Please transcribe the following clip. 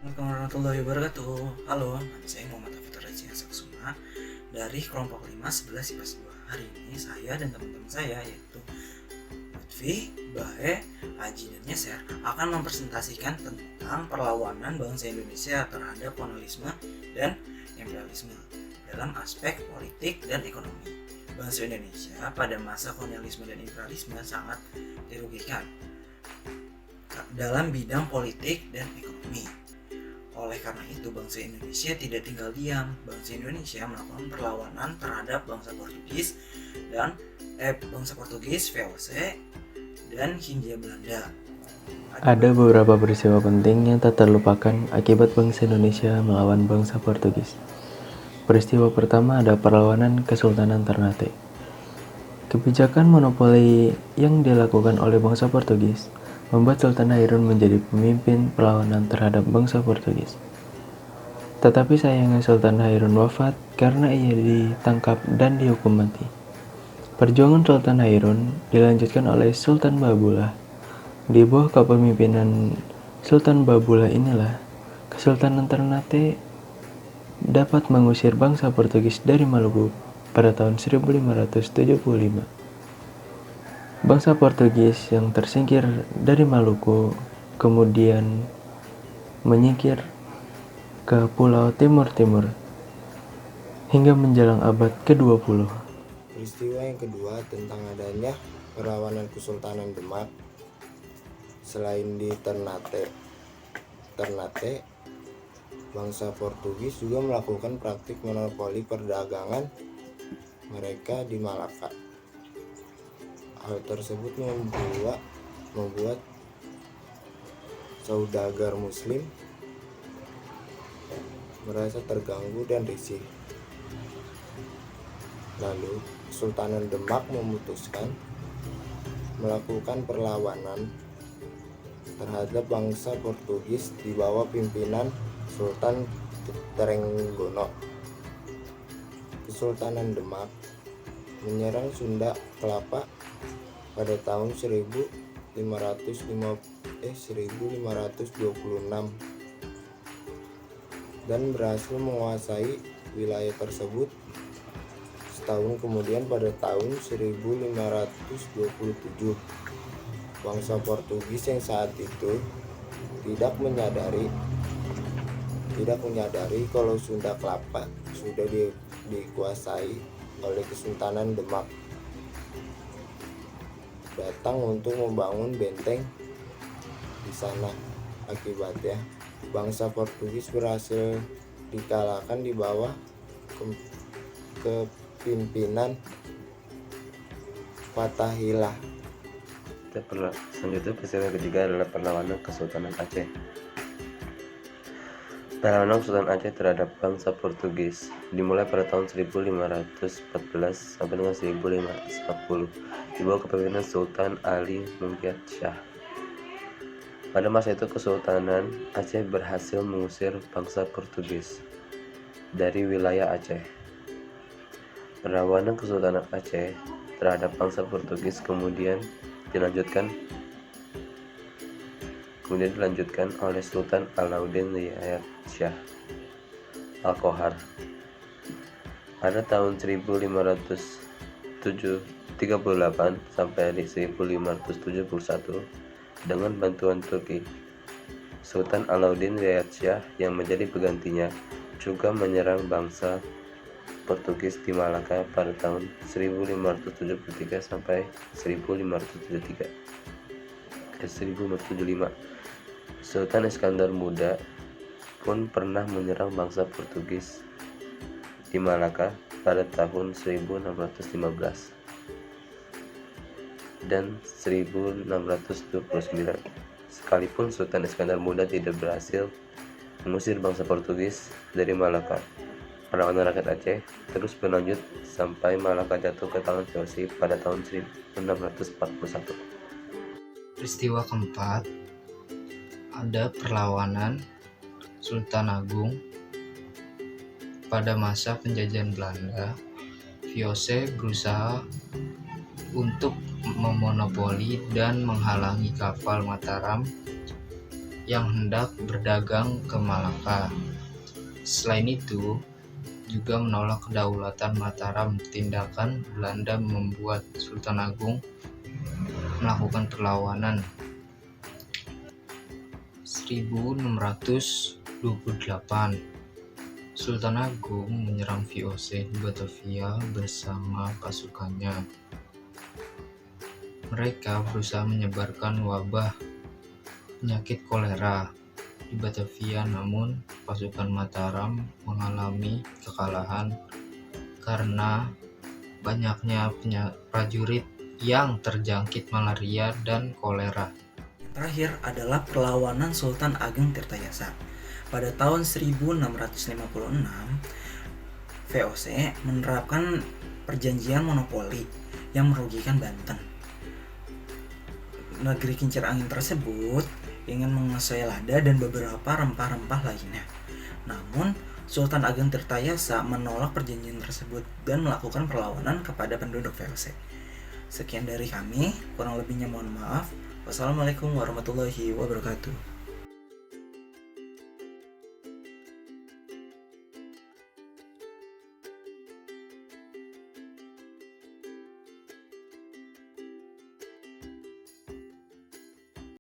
Assalamualaikum warahmatullahi wabarakatuh. Halo, nama saya Muhammad Afidhur Rajin Saksuma dari kelompok 5 11 IPS 2. Hari ini saya dan teman-teman saya yaitu Lutfi, Bae, Aji, dan Yeser akan mempresentasikan tentang perlawanan bangsa Indonesia terhadap kolonialisme dan imperialisme dalam aspek politik dan ekonomi. Bangsa Indonesia pada masa kolonialisme dan imperialisme sangat dirugikan dalam bidang politik dan ekonomi. Oleh karena itu, bangsa Indonesia tidak tinggal diam. Bangsa Indonesia melakukan perlawanan terhadap bangsa Portugis, VOC, dan Hindia Belanda. Ada beberapa peristiwa penting yang tak terlupakan akibat bangsa Indonesia melawan bangsa Portugis. Peristiwa pertama ada perlawanan Kesultanan Ternate. Kebijakan monopoli yang dilakukan oleh bangsa Portugis membuat Sultan Harun menjadi pemimpin perlawanan terhadap bangsa Portugis. Tetapi sayangnya Sultan Harun wafat karena ia ditangkap dan dihukum mati. Perjuangan Sultan Harun dilanjutkan oleh Sultan Babullah. Di bawah kepemimpinan Sultan Babullah inilah Kesultanan Ternate dapat mengusir bangsa Portugis dari Maluku pada tahun 1575. Bangsa Portugis yang tersingkir dari Maluku kemudian menyingkir ke pulau timur-timur hingga menjelang abad ke-20. Peristiwa yang kedua tentang adanya perlawanan Kesultanan Demak. Selain di Ternate, bangsa Portugis juga melakukan praktik monopoli perdagangan mereka di Malaka. Hal tersebut membuat saudagar Muslim merasa terganggu dan risih. Lalu, Kesultanan Demak memutuskan melakukan perlawanan terhadap bangsa Portugis di bawah pimpinan Sultan Trenggono. Kesultanan Demak menyerang Sunda Kelapa pada tahun 1526 dan berhasil menguasai wilayah tersebut. Setahun kemudian pada tahun 1527, bangsa Portugis yang saat itu tidak menyadari kalau Sunda Kelapa sudah dikuasai oleh Kesultanan Demak, datang untuk membangun benteng di sana. Akibatnya, bangsa Portugis berhasil dikalahkan di bawah kepimpinan Fathahillah. Selanjutnya, peristiwa ketiga adalah perlawanan Kesultanan Aceh. Perlawanan Sultan Aceh terhadap bangsa Portugis dimulai pada tahun 1514 sampai dengan 1540 di bawah kepemimpinan Sultan Ali Muhammad Shah. Pada masa itu, Kesultanan Aceh berhasil mengusir bangsa Portugis dari wilayah Aceh. Perlawanan Kesultanan Aceh terhadap bangsa Portugis kemudian dilanjutkan oleh Sultan Alauddin Riyad Shah Al-Qohar pada tahun 1538 sampai 1571 dengan bantuan Turki. Sultan Alauddin Riyad Shah yang menjadi penggantinya juga menyerang bangsa Portugis di Malaka pada tahun 1573 sampai 1575. Sultan Iskandar Muda pun pernah menyerang bangsa Portugis di Malaka pada tahun 1615 dan 1629. Sekalipun Sultan Iskandar Muda tidak berhasil mengusir bangsa Portugis dari Malaka, perlawanan rakyat Aceh terus berlanjut sampai Malaka jatuh ke tangan VOC pada tahun 1641. Peristiwa keempat ada perlawanan Sultan Agung pada masa penjajahan Belanda. VOC berusaha untuk memonopoli dan menghalangi kapal Mataram yang hendak berdagang ke Malaka. Selain itu, juga menolak kedaulatan Mataram. Tindakan Belanda membuat Sultan Agung melakukan perlawanan. 1628, Sultan Agung menyerang VOC di Batavia bersama pasukannya. Mereka berusaha menyebarkan wabah penyakit kolera di Batavia, namun pasukan Mataram mengalami kekalahan karena banyaknya prajurit yang terjangkit malaria dan kolera. Yang terakhir adalah perlawanan Sultan Ageng Tirtayasa. Pada tahun 1656, VOC menerapkan perjanjian monopoli yang merugikan Banten. Negeri kincir angin tersebut ingin menguasai lada dan beberapa rempah-rempah lainnya. Namun, Sultan Ageng Tirtayasa menolak perjanjian tersebut dan melakukan perlawanan kepada penduduk VOC. Sekian dari kami, kurang lebihnya mohon maaf. Wassalamualaikum warahmatullahi wabarakatuh.